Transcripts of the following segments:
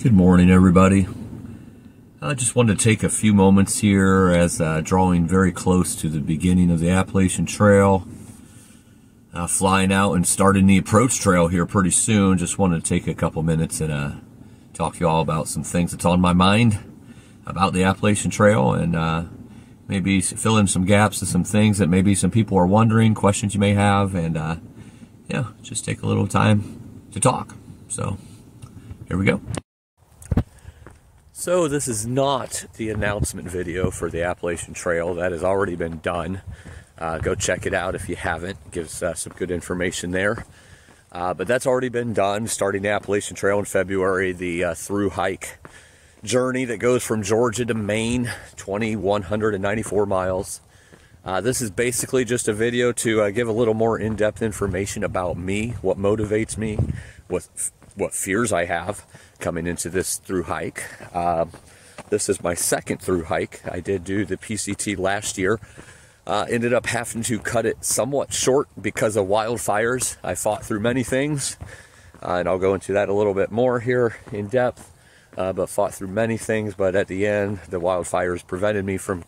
Good morning, everybody. I just wanted to take a few moments here as drawing very close to the beginning of the Appalachian Trail. Flying out and starting the approach trail here pretty soon. Just wanted to take a couple minutes and talk to you all about some things that's on my mind about the Appalachian Trail, and maybe fill in some gaps to some things that maybe some people are wondering, questions you may have, and yeah, just take a little time to talk. So here we go. So this is not the announcement video for the Appalachian Trail. That has already been done. Go check it out if you haven't. It gives some good information there. But that's already been done, starting the Appalachian Trail in February, the Thru-Hike journey that goes from Georgia to Maine, 2,194 miles. This is basically just a video to give a little more in-depth information about me, what motivates me, what fears I have coming into this Thru-Hike. This is my second Thru-Hike. I did do the PCT last year. Ended up having to cut it somewhat short because of wildfires. I fought through many things, and I'll go into that a little bit more here in depth, but fought through many things, but at the end, the wildfires prevented me from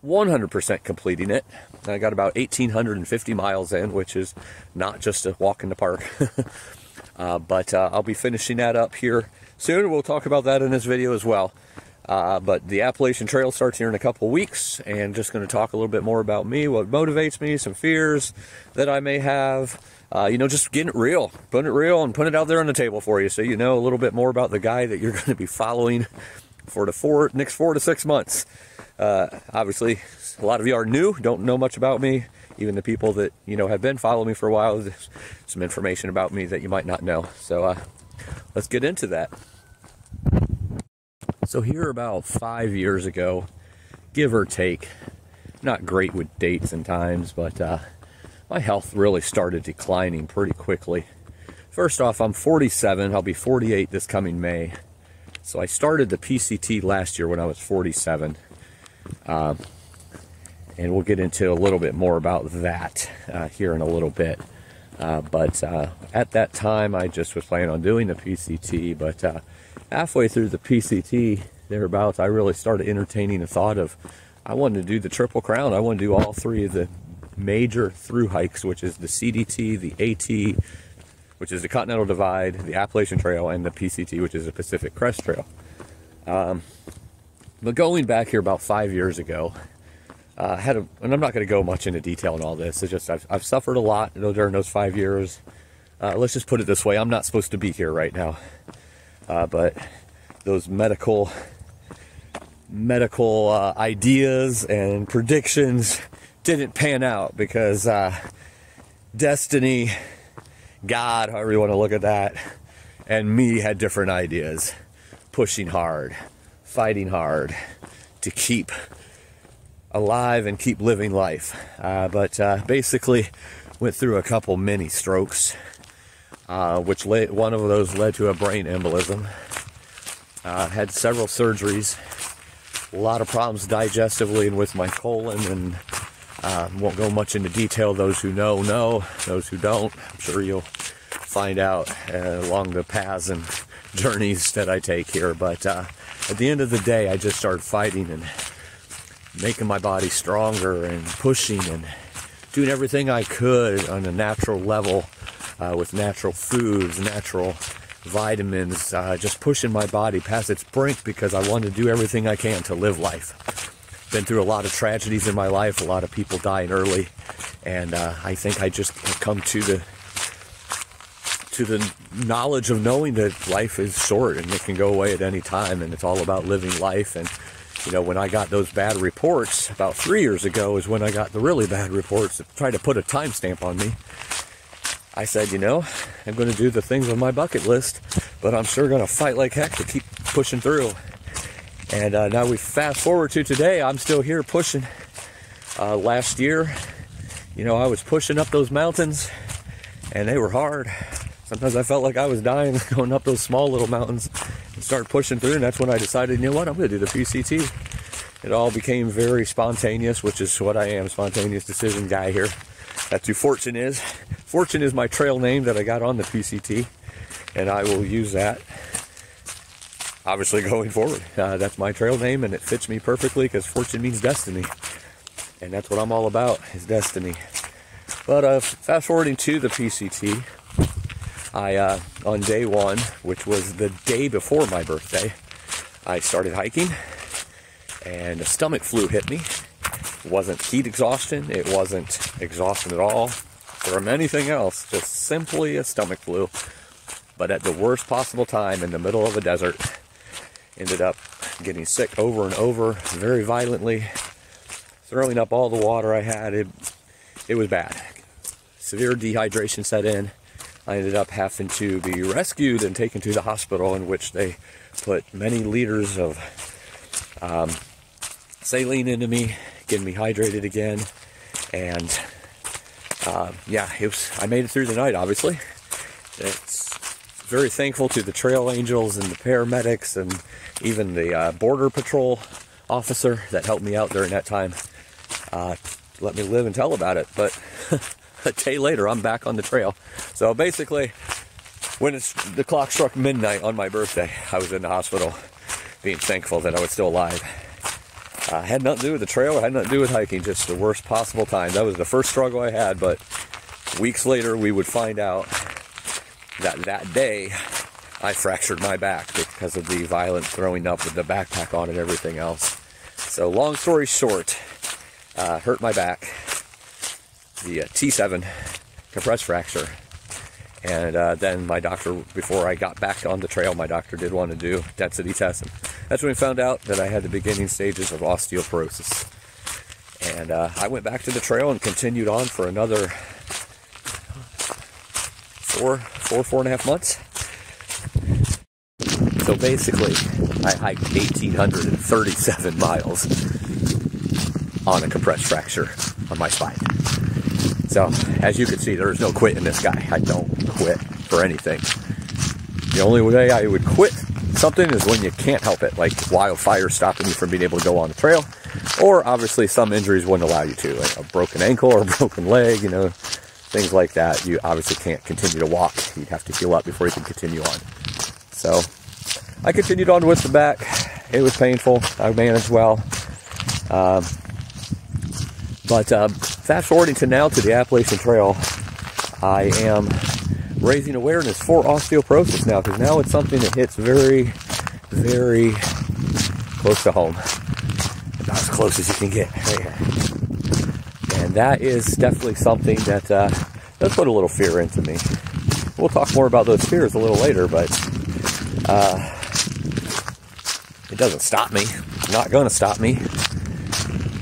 100% completing it. I got about 1,850 miles in, which is not just a walk in the park. But I'll be finishing that up here soon. We'll talk about that in this video as well. But the Appalachian Trail starts here in a couple weeks, and just going to talk a little bit more about me, what motivates me, some fears that I may have. You know, just getting it real, putting it real and putting it out there on the table for you, so you know a little bit more about the guy that you're going to be following for the next 4 to 6 months. Obviously, a lot of you are new, don't know much about me. Even the people that, you know, have been following me for a while, there's some information about me that you might not know. So let's get into that. So here about 5 years ago, give or take, not great with dates and times, but my health really started declining pretty quickly. First off, I'm 47, I'll be 48 this coming May. So I started the PCT last year when I was 47. And we'll get into a little bit more about that here in a little bit. But at that time, I just was planning on doing the PCT. But halfway through the PCT, thereabouts, I really started entertaining the thought of I wanted to do the Triple Crown. I want to do all three of the major Thru-Hikes, which is the CDT, the AT, which is the Continental Divide, the Appalachian Trail, and the PCT, which is the Pacific Crest Trail. But going back here about 5 years ago, and I'm not going to go much into detail on all this. It's just I've suffered a lot during those 5 years. Let's just put it this way: I'm not supposed to be here right now, but those medical ideas and predictions didn't pan out because destiny, God, however you want to look at that, and me had different ideas, pushing hard, fighting hard to keep alive and keep living life. But basically went through a couple mini strokes, which one of those led to a brain embolism. Had several surgeries, a lot of problems digestively and with my colon, and won't go much into detail. Those who know, those who don't, I'm sure you'll find out along the paths and journeys that I take here. But at the end of the day, I just started fighting and making my body stronger and pushing and doing everything I could on a natural level with natural foods, natural vitamins, just pushing my body past its brink because I wanted to do everything I can to live life. Been through a lot of tragedies in my life, a lot of people dying early, and I think I just come to the knowledge of knowing that life is short and it can go away at any time, and it's all about living life. And you know, when I got those bad reports about 3 years ago is when I got the really bad reports that tried to put a timestamp on me. I said, you know, I'm going to do the things on my bucket list, but I'm sure going to fight like heck to keep pushing through. And now we fast forward to today. I'm still here pushing. Last year, you know, I was pushing up those mountains, and they were hard. Sometimes I felt like I was dying going up those small little mountains and start pushing through, and that's when I decided, you know what, I'm going to do the PCT. It all became very spontaneous, which is what I am, spontaneous decision guy here. That's who Fortune is. Fortune is my trail name that I got on the PCT, and I will use that obviously going forward. That's my trail name, and it fits me perfectly because fortune means destiny. And that's what I'm all about, is destiny. But fast forwarding to the PCT, I on day one, which was the day before my birthday, I started hiking, and a stomach flu hit me. It wasn't heat exhaustion, it wasn't exhaustion at all, or anything else, just simply a stomach flu. But at the worst possible time in the middle of a desert, ended up getting sick over and over, very violently, throwing up all the water I had. It was bad. Severe dehydration set in. I ended up having to be rescued and taken to the hospital, in which they put many liters of saline into me, getting me hydrated again. And yeah, I made it through the night, obviously. It's very thankful to the trail angels and the paramedics and even the border patrol officer that helped me out during that time. Let me live and tell about it. But a day later, I'm back on the trail. So basically, when the clock struck midnight on my birthday, I was in the hospital being thankful that I was still alive. Had nothing to do with the trail, had nothing to do with hiking, just the worst possible time. That was the first struggle I had, but weeks later we would find out that day I fractured my back because of the violent throwing up with the backpack on and everything else. So long story short, hurt my back, the T7 compressed fracture. And then my doctor, before I got back on the trail, my doctor did want to do density tests. And that's when we found out that I had the beginning stages of osteoporosis. And I went back to the trail and continued on for another four and a half months. So basically, I hiked 1,837 miles on a compressed fracture on my spine. So, as you can see, there's no quit in this guy. I don't quit for anything. The only way I would quit something is when you can't help it, like wildfire stopping you from being able to go on the trail, or obviously some injuries wouldn't allow you to, like a broken ankle or a broken leg, you know, things like that. You obviously can't continue to walk. You'd have to heal up before you can continue on. So, I continued on with the back. It was painful. I managed well. But fast forwarding to now to the Appalachian Trail, I am raising awareness for osteoporosis now, because now it's something that hits very, very close to home. About as close as you can get right here. And that is definitely something that does put a little fear into me. We'll talk more about those fears a little later, but it doesn't stop me. It's not going to stop me.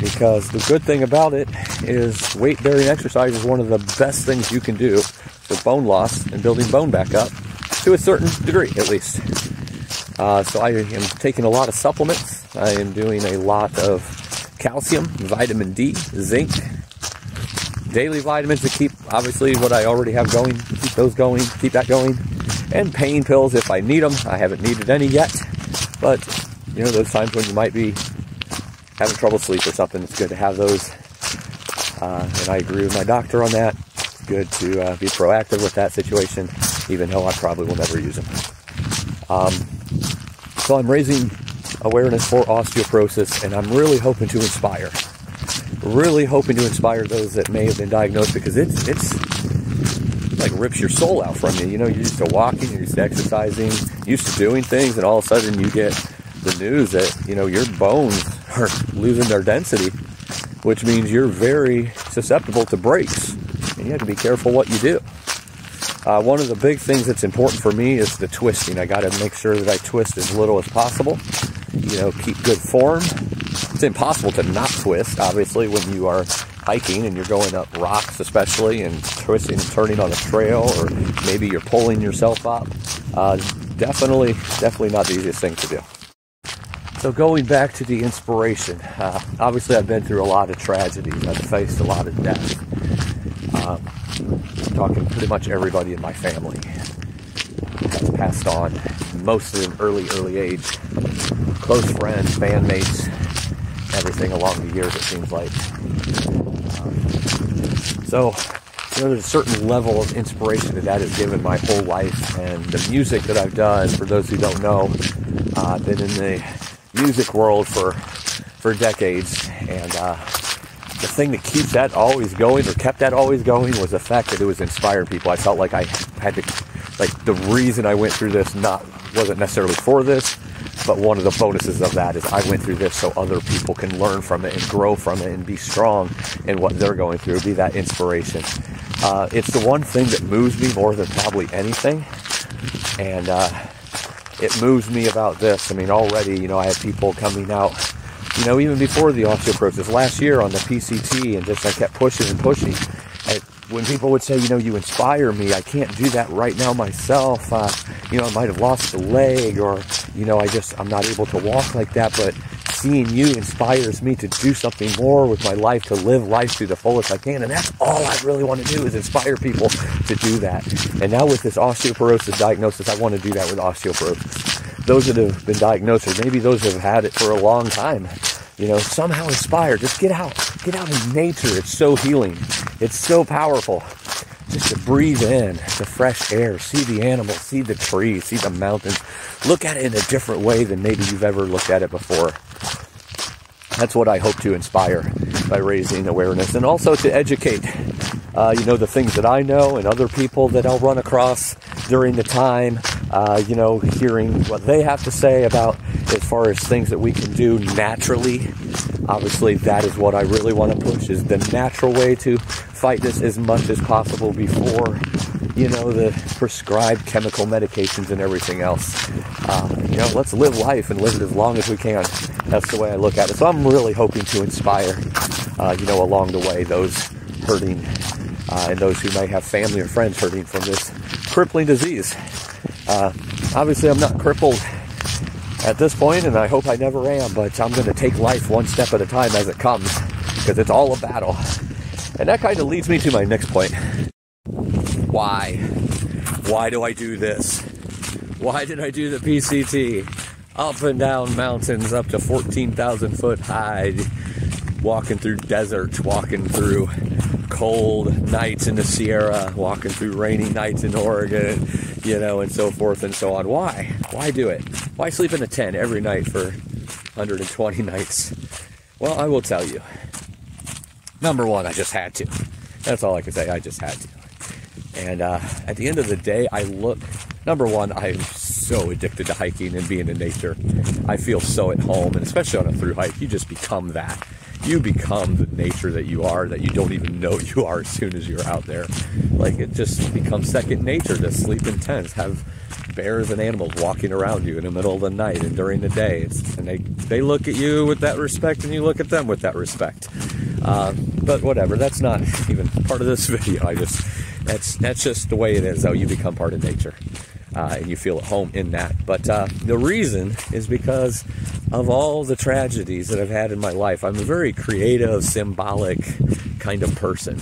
Because the good thing about it is weight-bearing exercise is one of the best things you can do for bone loss and building bone back up, to a certain degree at least. So I am taking a lot of supplements. I am doing a lot of calcium, vitamin D, zinc, daily vitamins to keep, obviously, what I already have going, keep those going, keep that going, and pain pills if I need them. I haven't needed any yet, but, you know, those times when you might be having trouble sleep or something, it's good to have those. And I agree with my doctor on that. It's good to be proactive with that situation, even though I probably will never use them. So I'm raising awareness for osteoporosis, and I'm really hoping to inspire. Really hoping to inspire those that may have been diagnosed, because it's like rips your soul out from you. You know, you're used to walking, you're used to exercising, used to doing things, and all of a sudden you get the news that, you know, your bones are losing their density, which means you're very susceptible to breaks, and you have to be careful what you do. One of the big things that's important for me is the twisting. I got to make sure that I twist as little as possible, you know, keep good form. It's impossible to not twist, obviously, when you are hiking and you're going up rocks especially, and twisting and turning on a trail, or maybe you're pulling yourself up. Definitely not the easiest thing to do. So going back to the inspiration, obviously I've been through a lot of tragedies. I've faced a lot of death. Talking pretty much everybody in my family has passed on, most of them early age. Close friends, bandmates, everything along the years, it seems like. So there's a certain level of inspiration that has given my whole life. And the music that I've done, for those who don't know, I've been in the music world for decades, and the thing that keeps that always going, or kept that always going, was the fact that it was inspiring people. I felt like I had to, like, the reason I went through this wasn't necessarily for this, but one of the bonuses of that is I went through this so other people can learn from it and grow from it and be strong in what they're going through, be that inspiration. It's the one thing that moves me more than probably anything, and it moves me about this. I mean, already, I have people coming out, even before the osteoporosis, last year on the PCT, and just I kept pushing and pushing. And when people would say, you inspire me, I can't do that right now myself. I might have lost a leg, or, I'm not able to walk like that, but seeing you inspires me to do something more with my life, to live life to the fullest I can. And that's all I really want to do, is inspire people to do that. And now with this osteoporosis diagnosis, I want to do that with osteoporosis. Those that have been diagnosed, or maybe those that have had it for a long time, somehow inspire. Just get out in nature. It's so healing. It's so powerful. Just to breathe in the fresh air, see the animals, see the trees, see the mountains. Look at it in a different way than maybe you've ever looked at it before. That's what I hope to inspire by raising awareness, and also to educate, the things that I know and other people that I'll run across during the time, hearing what they have to say about as far as things that we can do naturally. Obviously, that is what I really want to push, is the natural way to fight this as much as possible before, the prescribed chemical medications and everything else. Let's live life and live it as long as we can. That's the way I look at it. So I'm really hoping to inspire, along the way, those hurting, and those who may have family or friends hurting from this crippling disease. Obviously, I'm not crippled at this point, and I hope I never am, but I'm going to take life one step at a time as it comes, because it's all a battle. And that kind of leads me to my next point. Why? Why do I do this? Why did I do the PCT? Up and down mountains up to 14,000 foot high, walking through deserts, walking through cold nights in the Sierra, walking through rainy nights in Oregon, and so forth and so on. Why? Why do it? Why sleep in a tent every night for 120 nights? Well, I will tell you. Number one, I just had to. That's all I can say. I just had to. And at the end of the day, number one, I'm so addicted to hiking and being in nature. I feel so at home, and especially on a Thru-Hike, you just become that. You become the nature that you are, that you don't even know you are as soon as you're out there. Like, it just becomes second nature to sleep in tents, have bears and animals walking around you in the middle of the night and during the day. And they look at you with that respect, and you look at them with that respect. But whatever, that's not even part of this video. That's just the way it is, though. You become part of nature, and you feel at home in that. But the reason is because of all the tragedies that I've had in my life. I'm a very creative, symbolic kind of person.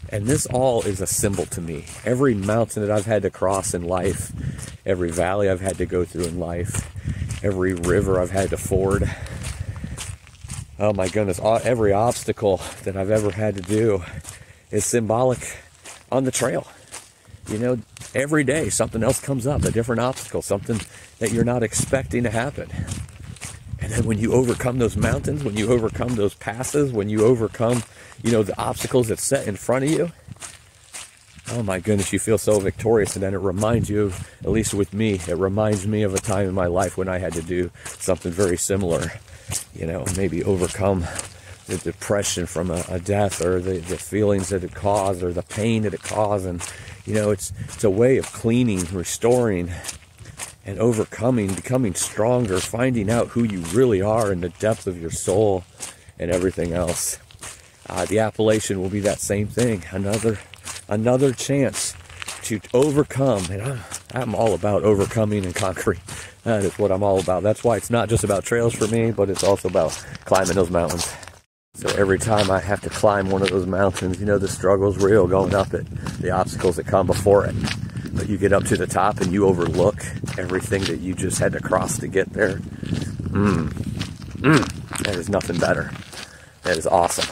And this all is a symbol to me. Every mountain that I've had to cross in life, every valley I've had to go through in life, every river I've had to ford, oh my goodness, every obstacle that I've ever had to do is symbolic on the trail. Every day something else comes up, a different obstacle, something that you're not expecting to happen. And then when you overcome those mountains, when you overcome those passes, when you overcome, the obstacles that set in front of you, oh my goodness, you feel so victorious. And then it reminds you, at least with me, it reminds me of a time in my life when I had to do something very similar. Maybe overcome the depression from a death, or the feelings that it caused, or the pain that it caused. And, it's a way of cleaning, restoring, and overcoming, becoming stronger, finding out who you really are in the depth of your soul and everything else. The Appalachian will be that same thing. Another chance to overcome. And I'm all about overcoming and conquering. That is what I'm all about. That's why it's not just about trails for me, but it's also about climbing those mountains. So every time I have to climb one of those mountains, the struggle's real going up it, the obstacles that come before it. But you get up to the top and you overlook everything that you just had to cross to get there. That is nothing better. That is awesome.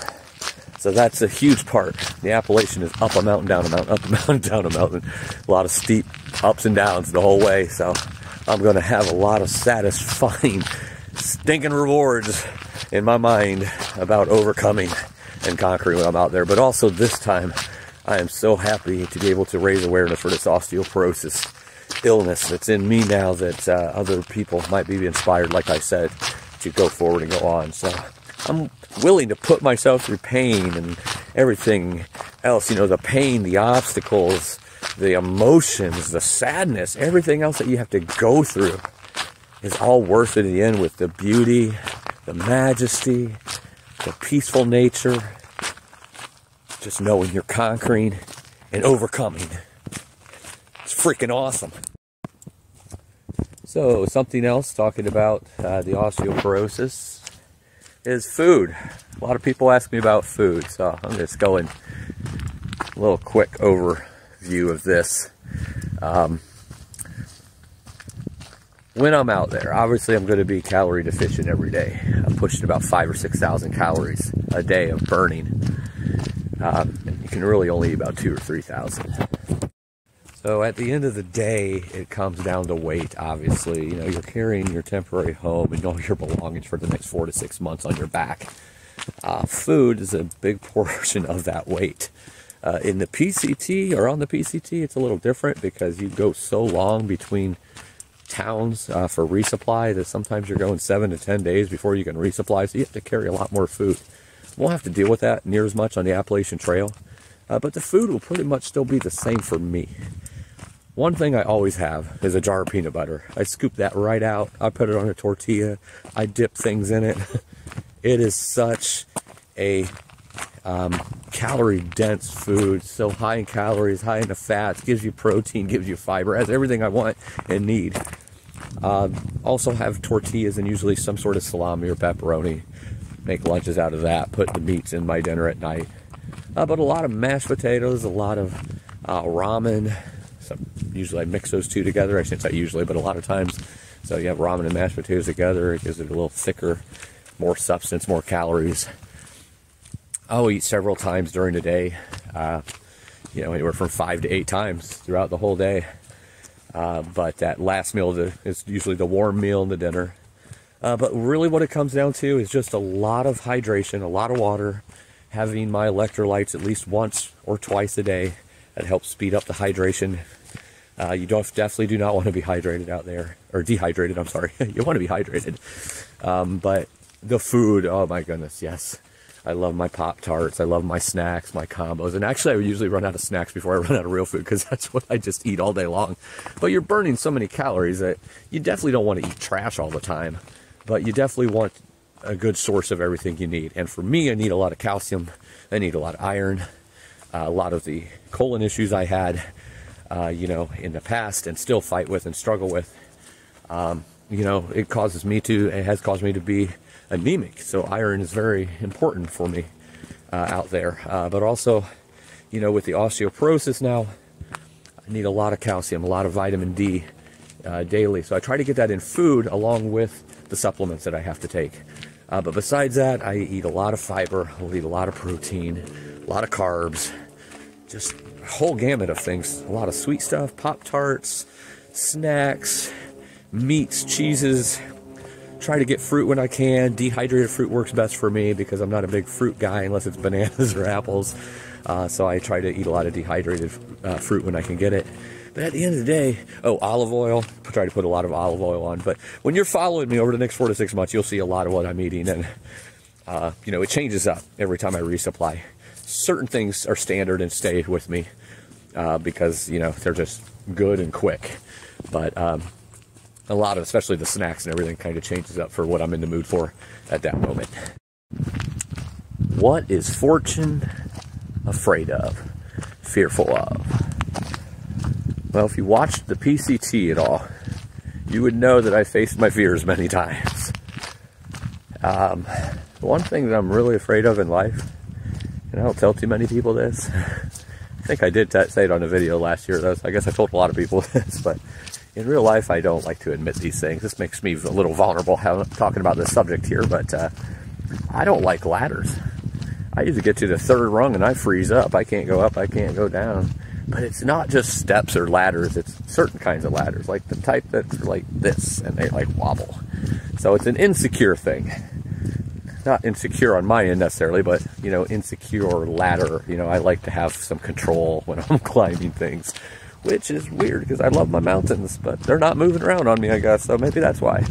So that's a huge part. The Appalachian is up a mountain, down a mountain, up a mountain, down a mountain. A lot of steep ups and downs the whole way. So I'm going to have a lot of satisfying, stinking rewards in my mind about overcoming and conquering when I'm out there. But also this time, I am so happy to be able to raise awareness for this osteoporosis illness that's in me now, that other people might be inspired, like I said, to go forward and go on. So I'm willing to put myself through pain and everything else, you know, the pain, the obstacles, the emotions, the sadness, everything else that you have to go through is all worth it in the end, with the beauty, the majesty, the peaceful nature, just knowing you're conquering and overcoming. It's freaking awesome. So something else talking about the osteoporosis is food. A lot of people ask me about food, so I'm just going a little quick overview of this. When I'm out there, obviously I'm going to be calorie deficient every day. I'm pushing about 5,000 or 6,000 calories a day of burning. You can really only eat about 2,000 or 3,000. So at the end of the day, it comes down to weight, obviously. You know, you're carrying your temporary home and all your belongings for the next 4 to 6 months on your back. Food is a big portion of that weight. In the PCT, or on the PCT, it's a little different because you go so long between towns for resupply that sometimes you're going 7 to 10 days before you can resupply, so you have to carry a lot more food. Won't have to deal with that near as much on the Appalachian Trail, but the food will pretty much still be the same for me. One thing I always have is a jar of peanut butter. I scoop that right out. I put it on a tortilla. I dip things in it. It is such a calorie-dense food. So high in calories, high in the fats, gives you protein, gives you fiber, has everything I want and need. Also have tortillas and usually some sort of salami or pepperoni. Make lunches out of that. Put the meats in my dinner at night. But a lot of mashed potatoes, a lot of ramen. Usually I mix those two together. I shouldn't say usually, but a lot of times. So you have ramen and mashed potatoes together. It gives it a little thicker, more substance, more calories. I'll eat several times during the day. You know, anywhere from 5 to 8 times throughout the whole day. But that last meal is usually the warm meal in the dinner. But really what it comes down to is just a lot of hydration, a lot of water, having my electrolytes at least once or twice a day. That helps speed up the hydration. You definitely do not want to be hydrated out there, or dehydrated, I'm sorry. You want to be hydrated. But the food, oh my goodness, yes. I love my Pop-Tarts, I love my snacks, my combos. And actually I usually run out of snacks before I run out of real food, because that's what I just eat all day long. But you're burning so many calories that you definitely don't want to eat trash all the time. But you definitely want a good source of everything you need. And for me, I need a lot of calcium, I need a lot of iron, a lot of the colon issues I had, you know, in the past and still fight with and struggle with. You know, it has caused me to be anemic. So iron is very important for me out there. But also, you know, with the osteoporosis now, I need a lot of calcium, a lot of vitamin D daily. So I try to get that in food along with the supplements that I have to take. But besides that, I eat a lot of fiber, I'll eat a lot of protein, a lot of carbs, just a whole gamut of things. A lot of sweet stuff, Pop-Tarts, snacks, meats, cheeses. Try to get fruit when I can. Dehydrated fruit works best for me because I'm not a big fruit guy unless it's bananas or apples. So I try to eat a lot of dehydrated fruit when I can get it. But at the end of the day, olive oil. Try to put a lot of olive oil on. But when you're following me over the next 4 to 6 months, you'll see a lot of what I'm eating. And, you know, it changes up every time I resupply. Certain things are standard and stay with me because, you know, they're just good and quick. But a lot of, especially the snacks and everything, kind of changes up for what I'm in the mood for at that moment. What is fortune afraid of? Fearful of? Well, if you watched the PCT at all, you would know that I faced my fears many times. One thing that I'm really afraid of in life, and I don't tell too many people this, I think I did say it on a video last year, I guess I told a lot of people this, but in real life I don't like to admit these things. This makes me a little vulnerable talking about this subject here, but I don't like ladders. I usually get to the third rung and I freeze up. I can't go up, I can't go down. But it's not just steps or ladders, it's certain kinds of ladders, like the type that's like this, and they like wobble. So it's an insecure thing. Not insecure on my end necessarily, but, you know, insecure ladder. You know, I like to have some control when I'm climbing things, which is weird because I love my mountains, but they're not moving around on me, I guess, so maybe that's why.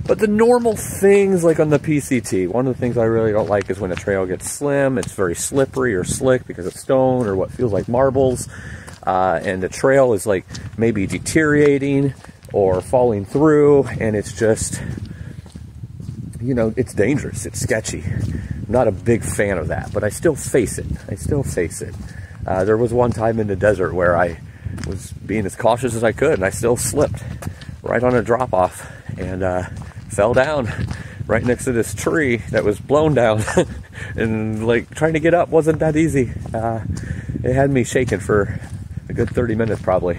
But the normal things, like on the PCT, one of the things I really don't like is when a trail gets slim, it's very slippery or slick because of stone or what feels like marbles, and the trail is like maybe deteriorating or falling through, and it's just, you know, it's dangerous, it's sketchy. I'm not a big fan of that, but I still face it. I still face it. There was one time in the desert where I was being as cautious as I could, and I still slipped right on a drop-off and fell down right next to this tree that was blown down. And like trying to get up wasn't that easy. It had me shaking for a good 30 minutes probably,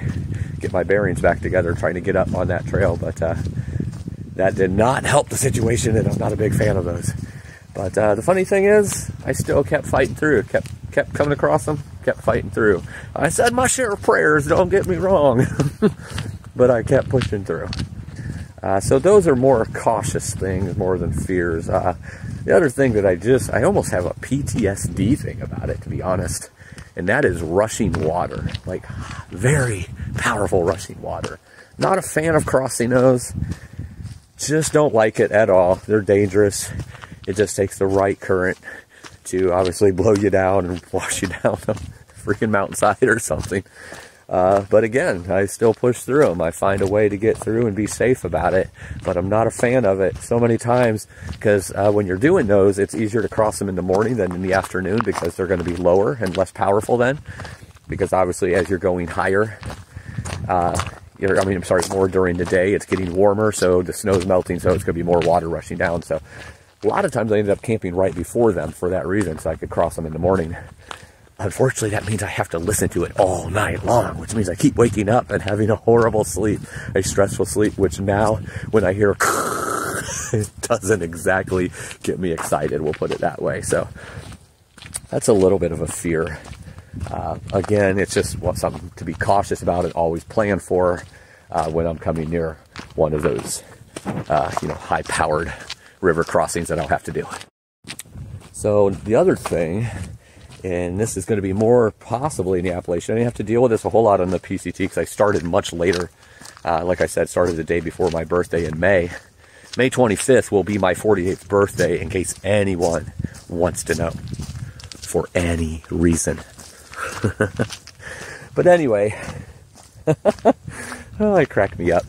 get my bearings back together trying to get up on that trail, but that did not help the situation, and I'm not a big fan of those. But the funny thing is, I still kept fighting through, kept coming across them, kept fighting through. I said my share of prayers, don't get me wrong, but I kept pushing through. So those are more cautious things more than fears. The other thing that I almost have a PTSD thing about it, to be honest, and that is rushing water, like very powerful rushing water. Not a fan of crossing those, just don't like it at all. They're dangerous. It just takes the right current to obviously blow you down and wash you down a freaking mountainside or something. But again, I still push through them. I find a way to get through and be safe about it, but I'm not a fan of it so many times because when you're doing those, it's easier to cross them in the morning than in the afternoon because they're going to be lower and less powerful then. Because obviously as you're going higher, more during the day, it's getting warmer, so the snow's melting, so it's going to be more water rushing down. So a lot of times I ended up camping right before them for that reason, so I could cross them in the morning. Unfortunately, that means I have to listen to it all night long, which means I keep waking up and having a horrible sleep, a stressful sleep, which now, when I hear it doesn't exactly get me excited, we'll put it that way. So that's a little bit of a fear. Again, it's just something to be cautious about and always plan for when I'm coming near one of those, high-powered river crossings that I'll have to do. So the other thing, and this is going to be more possibly in the Appalachian. I didn't have to deal with this a whole lot on the PCT because I started much later. Like I said, started the day before my birthday in May. May 25th will be my 48th birthday, in case anyone wants to know, for any reason. But anyway, oh, it cracked me up.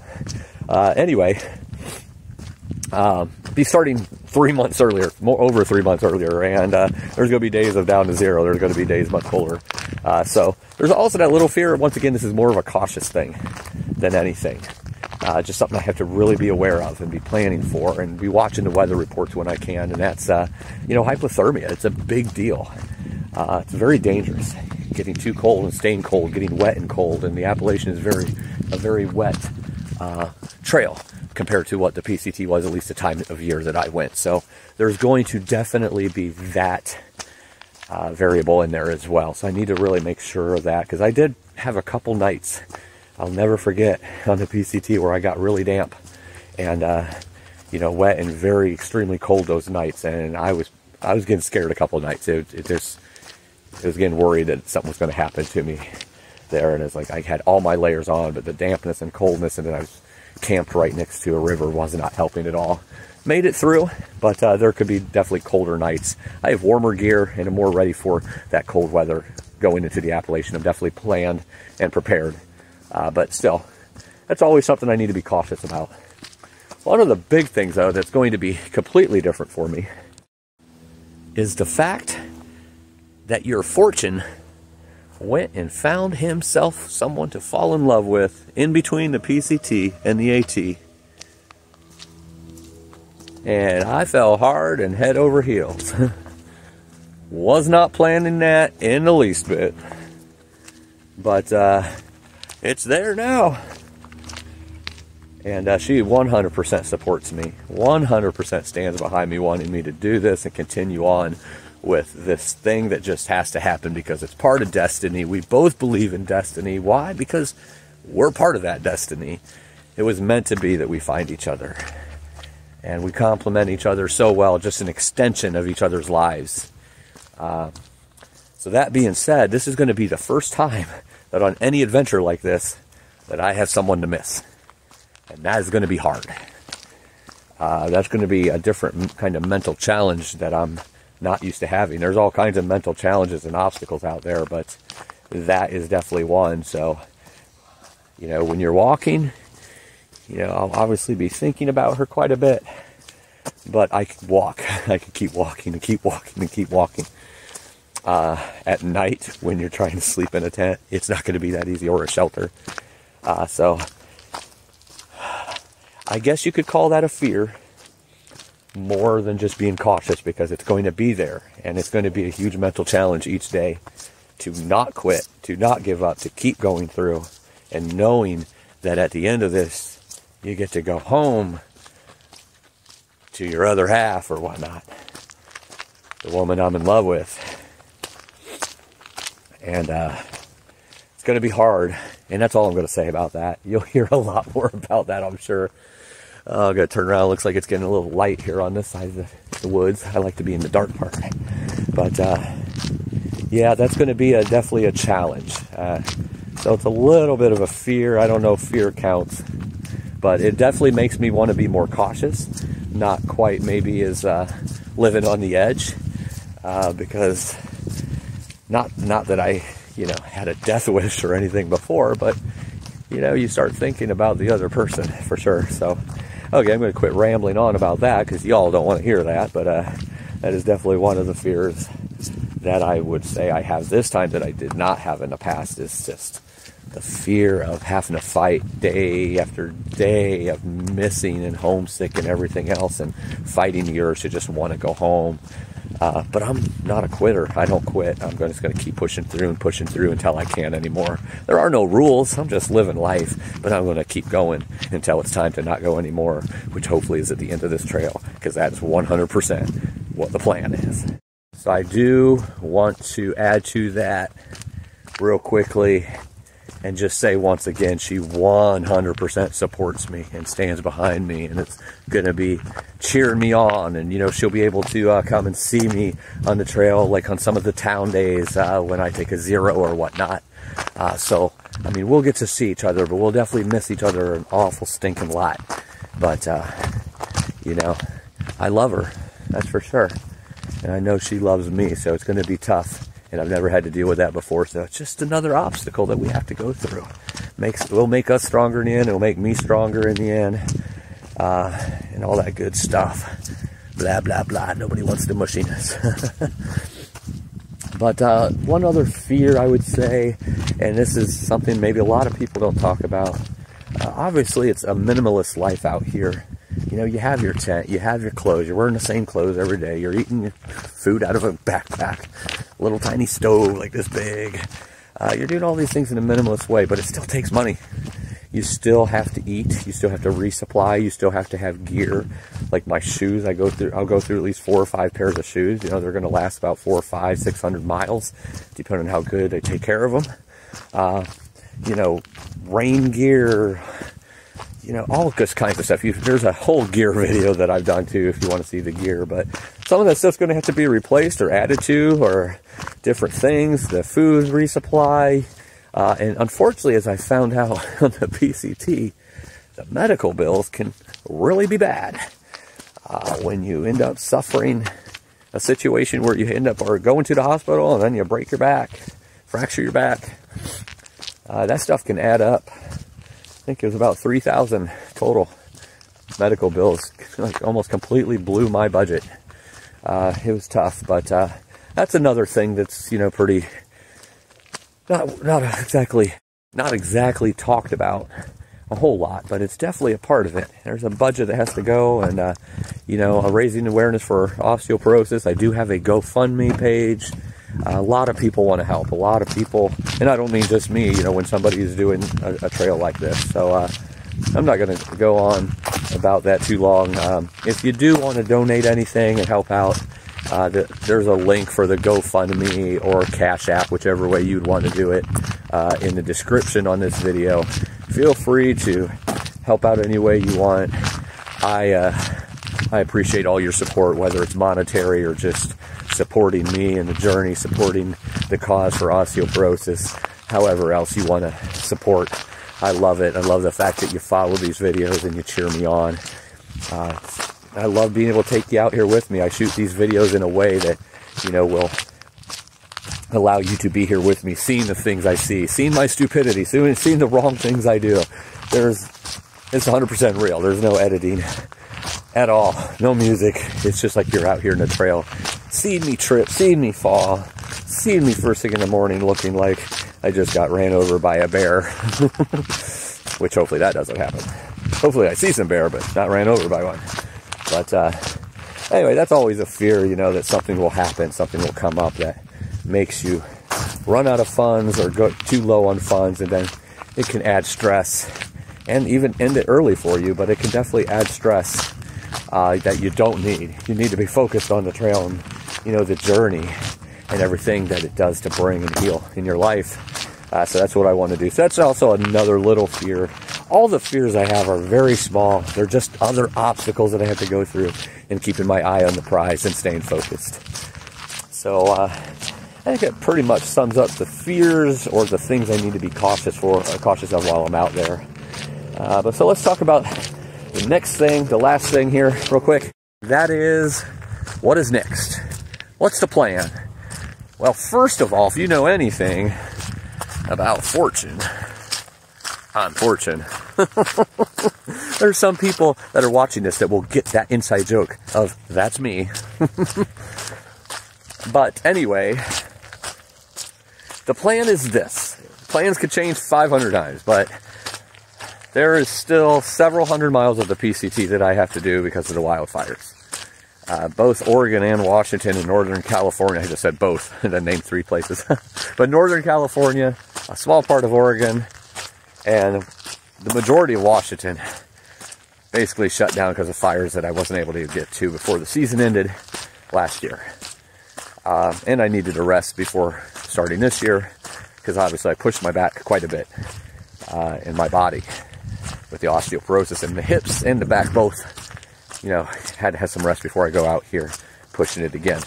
Be starting 3 months earlier, over 3 months earlier, and there's going to be days of down to zero. There's going to be days much colder. So there's also that little fear. Once again, this is more of a cautious thing than anything. Just something I have to really be aware of and be planning for, and be watching the weather reports when I can. And that's, hypothermia. It's a big deal. It's very dangerous. Getting too cold and staying cold, getting wet and cold, and the Appalachian is a very wet trail compared to what the PCT was, at least the time of year that I went. So there's going to definitely be that variable in there as well. So I need to really make sure of that, because I did have a couple nights, I'll never forget, on the PCT where I got really damp and wet and very extremely cold those nights, and I was getting scared a couple of nights. It was getting worried that something was going to happen to me there, and it's like I had all my layers on, but the dampness and coldness, and then I was camped right next to a river, was not helping at all. Made it through, but there could be definitely colder nights. I have warmer gear and I'm more ready for that cold weather going into the Appalachian. I'm definitely planned and prepared, but still, that's always something I need to be cautious about. One of the big things, though, that's going to be completely different for me is the fact that your fortune went and found himself someone to fall in love with in between the PCT and the AT. And I fell hard and head over heels. Was not planning that in the least bit. But it's there now. And she 100% supports me, 100% stands behind me, wanting me to do this and continue on with this thing that just has to happen because it's part of destiny. We both believe in destiny. Why? Because we're part of that destiny. It was meant to be that we find each other. And we complement each other so well, just an extension of each other's lives. So that being said, this is going to be the first time that on any adventure like this that I have someone to miss. And that is going to be hard. That's going to be a different kind of mental challenge that I'm not used to having. There's all kinds of mental challenges and obstacles out there, but that is definitely one. So, you know, when you're walking, you know, I'll obviously be thinking about her quite a bit, but I can walk. I can keep walking and keep walking and keep walking. At night, when you're trying to sleep in a tent, it's not going to be that easy, or a shelter. So I guess you could call that a fear more than just being cautious, because it's going to be there, and it's going to be a huge mental challenge each day to not quit, to not give up, to keep going through, and knowing that at the end of this, you get to go home to your other half or whatnot, the woman I'm in love with. And it's going to be hard, and that's all I'm going to say about that. You'll hear a lot more about that, I'm sure. I'm going to turn around. Looks like it's getting a little light here on this side of the woods. I like to be in the dark part. But, yeah, that's going to be definitely a challenge. So it's a little bit of a fear. I don't know if fear counts. But it definitely makes me want to be more cautious. Not quite maybe as living on the edge. Because not that I, you know, had a death wish or anything before. But, you know, you start thinking about the other person for sure. So, okay, I'm going to quit rambling on about that because y'all don't want to hear that. But that is definitely one of the fears that I would say I have this time that I did not have in the past. Is just the fear of having to fight day after day of missing and homesick and everything else, and fighting the urge to just want to go home. But I'm not a quitter. I don't quit. I'm just going to keep pushing through until I can't anymore. There are no rules. I'm just living life, but I'm going to keep going until it's time to not go anymore, which hopefully is at the end of this trail, because that's 100% what the plan is. So I do want to add to that real quickly and just say once again, she 100% supports me and stands behind me, and it's going to be cheering me on. And, you know, she'll be able to come and see me on the trail, like on some of the town days when I take a zero or whatnot. So, I mean, we'll get to see each other, but we'll definitely miss each other an awful stinking lot. But, you know, I love her, that's for sure. And I know she loves me, so it's going to be tough. And I've never had to deal with that before, so it's just another obstacle that we have to go through. Will make us stronger in the end. It'll make me stronger in the end, and all that good stuff. Blah blah blah. Nobody wants the mushiness. But one other fear I would say, and this is something maybe a lot of people don't talk about. Obviously, it's a minimalist life out here. You know, you have your tent, you have your clothes, you're wearing the same clothes every day, you're eating food out of a backpack, a little tiny stove like this big. You're doing all these things in a minimalist way, but it still takes money. You still have to eat, you still have to resupply, you still have to have gear. Like my shoes, I'll go through at least 4 or 5 pairs of shoes. You know, they're going to last about 400 or 500, 600 miles, depending on how good I take care of them. You know, rain gear, you know, all this kinds of stuff. There's a whole gear video that I've done too, if you want to see the gear. But some of that stuff's going to have to be replaced or added to, or different things. The food resupply. And unfortunately, as I found out on the PCT, the medical bills can really be bad. When you end up suffering a situation where you end up going to the hospital and then you break your back, fracture your back. That stuff can add up. I think it was about $3,000 total medical bills. Like almost completely blew my budget. It was tough, but that's another thing that's, you know, pretty not exactly talked about a whole lot, but it's definitely a part of it. There's a budget that has to go, and you know, raising awareness for osteoporosis. I do have a GoFundMe page. A lot of people want to help. A lot of people, and I don't mean just me, you know, when somebody is doing a trail like this. So I'm not going to go on about that too long. If you do want to donate anything and help out, there's a link for the GoFundMe or Cash App, whichever way you'd want to do it, in the description on this video. Feel free to help out any way you want. I appreciate all your support, whether it's monetary or just supporting me in the journey, supporting the cause for osteoporosis, however else you want to support. I love it. I love the fact that you follow these videos and you cheer me on. I love being able to take you out here with me. I shoot these videos in a way that, you know, will allow you to be here with me, seeing the things I see, seeing my stupidity, seeing the wrong things I do. It's 100% real. There's no editing at all. No music. It's just like you're out here in the trail, seeing me trip, seeing me fall, seeing me first thing in the morning looking like I just got ran over by a bear. Which hopefully that doesn't happen. Hopefully I see some bear, but not ran over by one. But anyway, that's always a fear, you know, that something will happen, something will come up that makes you run out of funds or go too low on funds, and then it can add stress and even end it early for you, but it can definitely add stress that you don't need. You need to be focused on the trail and, you know, the journey and everything that it does to bring and heal in your life. So that's what I want to do. So that's also another little fear. All the fears I have are very small. They're just other obstacles that I have to go through, and keeping my eye on the prize and staying focused. So I think it pretty much sums up the fears or the things I need to be cautious of while I'm out there. But so let's talk about the next thing, the last thing here real quick. That is, what is next? What's the plan? Well, first of all, if you know anything about fortune, on fortune, there's some people that are watching this that will get that inside joke of, that's me. But anyway, the plan is this. Plans could change 500 times, but there is still several hundred miles of the PCT that I have to do because of the wildfires. Both Oregon and Washington and Northern California. I just said both and then named 3 places. But Northern California, a small part of Oregon, and the majority of Washington basically shut down because of fires that I wasn't able to get to before the season ended last year. And I needed a rest before starting this year because obviously I pushed my back quite a bit in my body with the osteoporosis in the hips and the back both. You know, had to have some rest before I go out here pushing it again.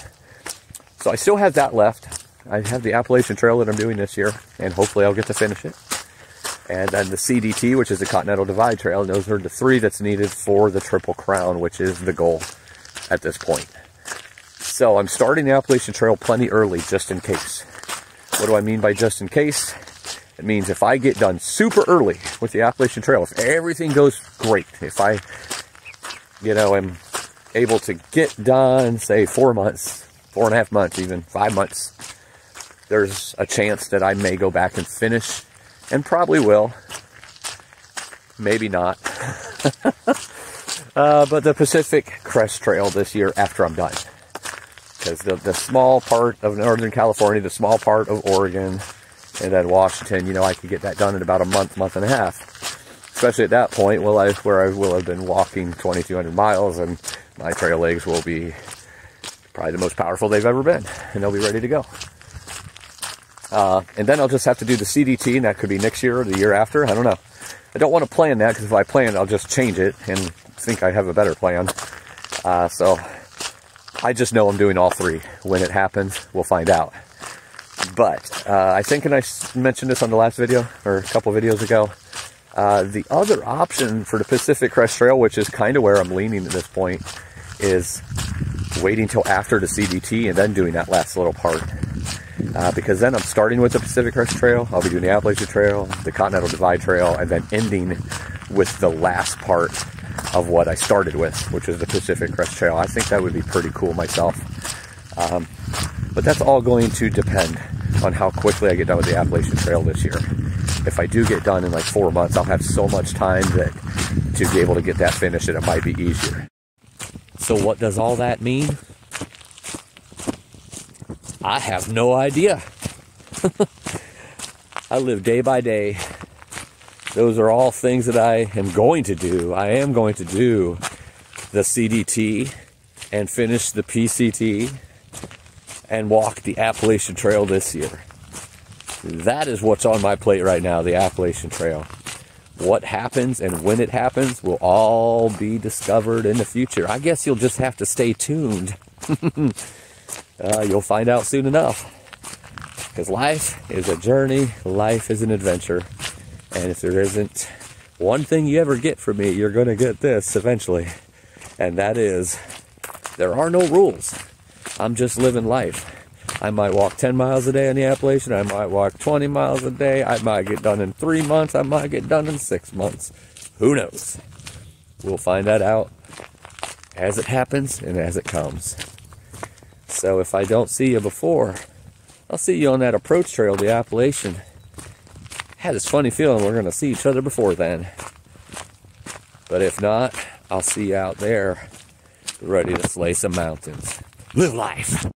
So I still have that left. I have the Appalachian Trail that I'm doing this year, and hopefully I'll get to finish it. And then the CDT, which is the Continental Divide Trail, and those are the 3 that's needed for the Triple Crown, which is the goal at this point. So I'm starting the Appalachian Trail plenty early, just in case. What do I mean by just in case? It means if I get done super early with the Appalachian Trail, if everything goes great, if I, you know, am able to get done, say 4 months, 4.5 months, even 5 months, there's a chance that I may go back and finish, and probably will. Maybe not. But the Pacific Crest Trail this year after I'm done. Because the small part of Northern California, the small part of Oregon, and then Washington, you know, I could get that done in about a month, month and a half. Especially at that point, where I will have been walking 2,200 miles, and my trail legs will be probably the most powerful they've ever been, and they'll be ready to go. And then I'll just have to do the CDT, and that could be next year or the year after. I don't know. I don't want to plan that, because if I plan, I'll just change it and think I have a better plan. So I just know I'm doing all 3. When it happens, we'll find out. But I think, and I mentioned this on the last video, or a couple videos ago, the other option for the Pacific Crest Trail, which is kind of where I'm leaning at this point, is waiting till after the CDT and then doing that last little part. Because then I'm starting with the Pacific Crest Trail, I'll be doing the Appalachian Trail, the Continental Divide Trail, and then ending with the last part of what I started with, which is the Pacific Crest Trail. I think that would be pretty cool myself. But that's all going to depend on how quickly I get done with the Appalachian Trail this year. If I do get done in like 4 months, I'll have so much time that to be able to get that finished, and it might be easier. So what does all that mean? I have no idea. I live day by day, those are all things that I am going to do. I am going to do the CDT and finish the PCT and walk the Appalachian Trail this year. That is what's on my plate right now, the Appalachian Trail. What happens and when it happens will all be discovered in the future. I guess you'll just have to stay tuned. You'll find out soon enough. Because life is a journey, life is an adventure. And if there isn't one thing you ever get from me, you're going to get this eventually. And that is, there are no rules. I'm just living life. I might walk 10 miles a day on the Appalachian. I might walk 20 miles a day. I might get done in 3 months. I might get done in 6 months. Who knows? We'll find that out as it happens and as it comes. So if I don't see you before, I'll see you on that approach trail, the Appalachian. Had this funny feeling we're going to see each other before then. But if not, I'll see you out there ready to slay some mountains. Live life.